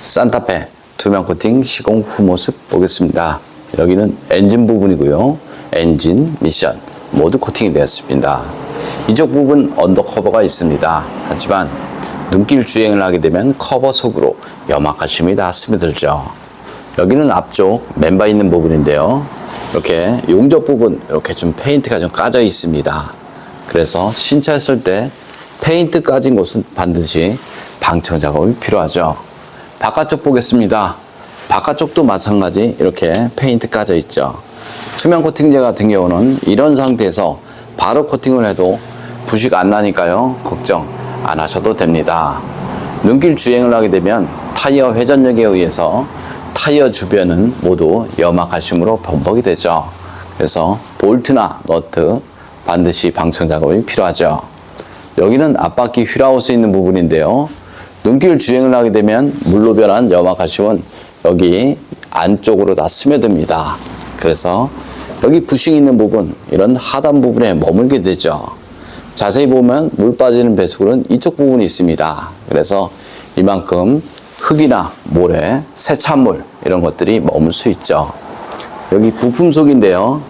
산타페 투명 코팅 시공 후 모습 보겠습니다. 여기는 엔진 부분이고요. 엔진, 미션 모두 코팅이 되었습니다. 이쪽 부분 언더커버가 있습니다. 하지만 눈길 주행을 하게 되면 커버 속으로 염화칼슘이 다 스며들죠. 여기는 앞쪽 멤버 있는 부분인데요. 이렇게 용접 부분 이렇게 좀 페인트가 좀 까져 있습니다. 그래서 신차했을 때 페인트 까진 곳은 반드시 방청 작업이 필요하죠. 바깥쪽 보겠습니다. 바깥쪽도 마찬가지 이렇게 페인트 까져 있죠. 투명 코팅제 같은 경우는 이런 상태에서 바로 코팅을 해도 부식 안 나니까요. 걱정 안 하셔도 됩니다. 눈길 주행을 하게 되면 타이어 회전력에 의해서 타이어 주변은 모두 염화칼슘으로 범벅이 되죠. 그래서 볼트나 너트 반드시 방청 작업이 필요하죠. 여기는 앞바퀴 휠하우스 있는 부분인데요. 눈길 주행을 하게 되면 물로 변한 염화칼슘은 여기 안쪽으로 다 스며듭니다. 그래서 여기 부식 있는 부분, 이런 하단 부분에 머물게 되죠. 자세히 보면 물 빠지는 배수구는 이쪽 부분이 있습니다. 그래서 이만큼 흙이나 모래, 세찬물 이런 것들이 머물 수 있죠. 여기 부품 속인데요.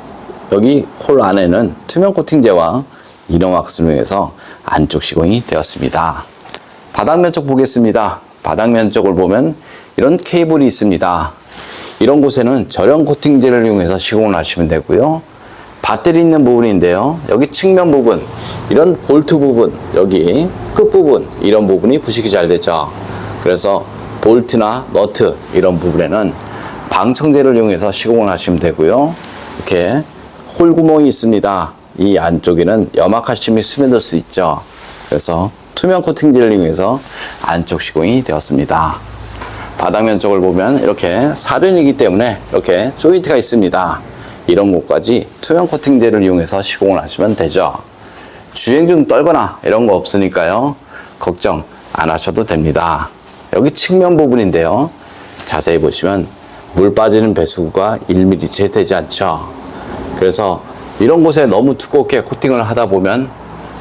여기 홀 안에는 투명 코팅제와 이너왁스를 이용해서 안쪽 시공이 되었습니다. 바닥면 쪽 보겠습니다. 바닥면 쪽을 보면 이런 케이블이 있습니다. 이런 곳에는 저렴 코팅제를 이용해서 시공을 하시면 되고요. 밧데리 있는 부분인데요. 여기 측면 부분, 이런 볼트 부분, 여기 끝부분 이런 부분이 부식이 잘 되죠. 그래서 볼트나 너트 이런 부분에는 방청제를 이용해서 시공을 하시면 되고요. 이렇게 홀 구멍이 있습니다. 이 안쪽에는 염화칼슘이 스며들 수 있죠. 그래서 투명 코팅제를 이용해서 안쪽 시공이 되었습니다. 바닥면 쪽을 보면 이렇게 사륜이기 때문에 이렇게 조인트가 있습니다. 이런 곳까지 투명 코팅제를 이용해서 시공을 하시면 되죠. 주행 중 떨거나 이런 거 없으니까요. 걱정 안 하셔도 됩니다. 여기 측면 부분인데요. 자세히 보시면 물 빠지는 배수구가 1mm채 되지 않죠. 그래서 이런 곳에 너무 두껍게 코팅을 하다 보면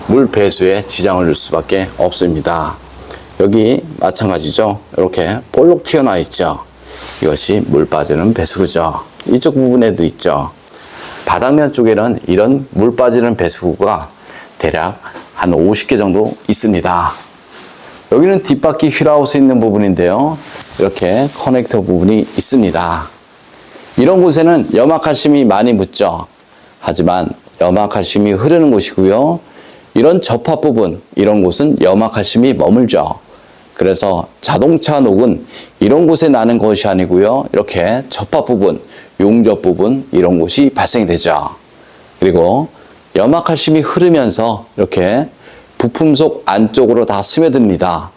물 배수에 지장을 줄 수밖에 없습니다. 여기 마찬가지죠. 이렇게 볼록 튀어나와 있죠. 이것이 물 빠지는 배수구죠. 이쪽 부분에도 있죠. 바닥면 쪽에는 이런 물 빠지는 배수구가 대략 한 50개 정도 있습니다. 여기는 뒷바퀴 휠하우스 있는 부분인데요. 이렇게 커넥터 부분이 있습니다. 이런 곳에는 염화칼슘이 많이 묻죠. 하지만 염화칼슘이 흐르는 곳이고요. 이런 접합 부분, 이런 곳은 염화칼슘이 머물죠. 그래서 자동차 녹은 이런 곳에 나는 것이 아니고요. 이렇게 접합 부분, 용접 부분 이런 곳이 발생이 되죠. 그리고 염화칼슘이 흐르면서 이렇게 부품 속 안쪽으로 다 스며듭니다.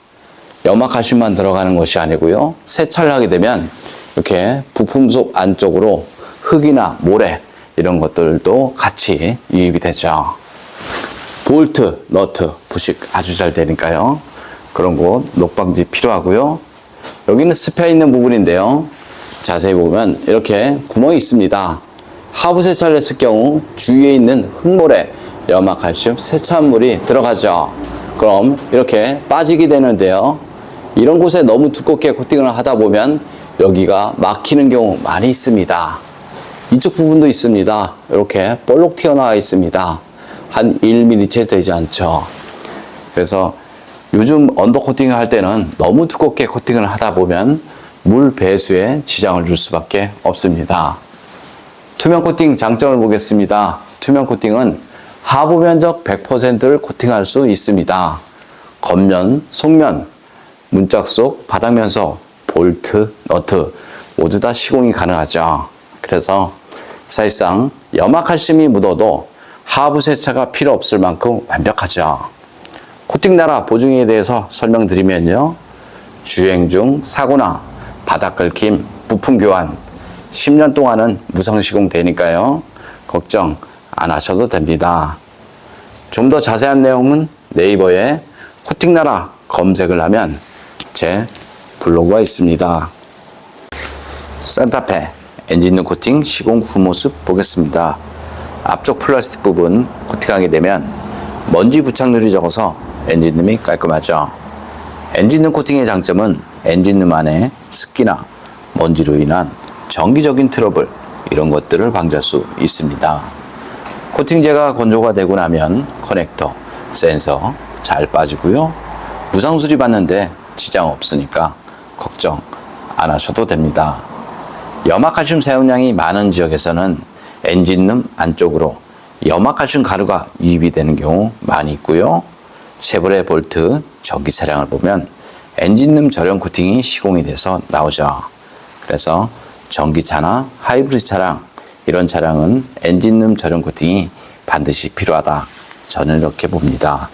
염화칼슘만 들어가는 것이 아니고요. 세차를 하게 되면 이렇게 부품 속 안쪽으로 흙이나 모래 이런 것들도 같이 유입이 되죠. 볼트, 너트 부식 아주 잘 되니까요. 그런 곳 녹방지 필요하고요. 여기는 스페어 있는 부분인데요. 자세히 보면 이렇게 구멍이 있습니다. 하부 세차를 했을 경우 주위에 있는 흙모래, 염화칼슘, 세찬물이 들어가죠. 그럼 이렇게 빠지게 되는데요. 이런 곳에 너무 두껍게 코팅을 하다 보면 여기가 막히는 경우 많이 있습니다. 이쪽 부분도 있습니다. 이렇게 볼록 튀어나와 있습니다. 한 1mm채 되지 않죠. 그래서 요즘 언더코팅을 할 때는 너무 두껍게 코팅을 하다 보면 물 배수에 지장을 줄 수밖에 없습니다. 투명 코팅 장점을 보겠습니다. 투명 코팅은 하부 면적 100%를 코팅할 수 있습니다. 겉면, 속면, 문짝 속, 바닥면 속, 볼트, 너트 모두 다 시공이 가능하죠. 그래서 사실상 염화칼슘이 묻어도 하부 세차가 필요 없을 만큼 완벽하죠. 코팅 나라 보증에 대해서 설명드리면요. 주행 중 사고나 바닥 긁힘, 부품 교환 10년 동안은 무상 시공되니까요. 걱정 안 하셔도 됩니다. 좀 더 자세한 내용은 네이버에 코팅 나라 검색을 하면 제 블로그가 있습니다. 산타페 엔진룸 코팅 시공 후 모습 보겠습니다. 앞쪽 플라스틱 부분 코팅하게 되면 먼지 부착률이 적어서 엔진룸이 깔끔하죠. 엔진룸 코팅의 장점은 엔진룸 안에 습기나 먼지로 인한 정기적인 트러블 이런 것들을 방지할 수 있습니다. 코팅제가 건조가 되고 나면 커넥터, 센서 잘 빠지고요. 무상 수리 받는데 지장 없으니까 걱정 안 하셔도 됩니다. 염화칼슘 사용량이 많은 지역에서는 엔진룸 안쪽으로 염화칼슘 가루가 유입이 되는 경우 많이 있고요. 쉐보레 볼트 전기 차량을 보면 엔진룸 저렴 코팅이 시공이 돼서 나오죠. 그래서 전기차나 하이브리드 차량 이런 차량은 엔진룸 저렴 코팅이 반드시 필요하다. 저는 이렇게 봅니다.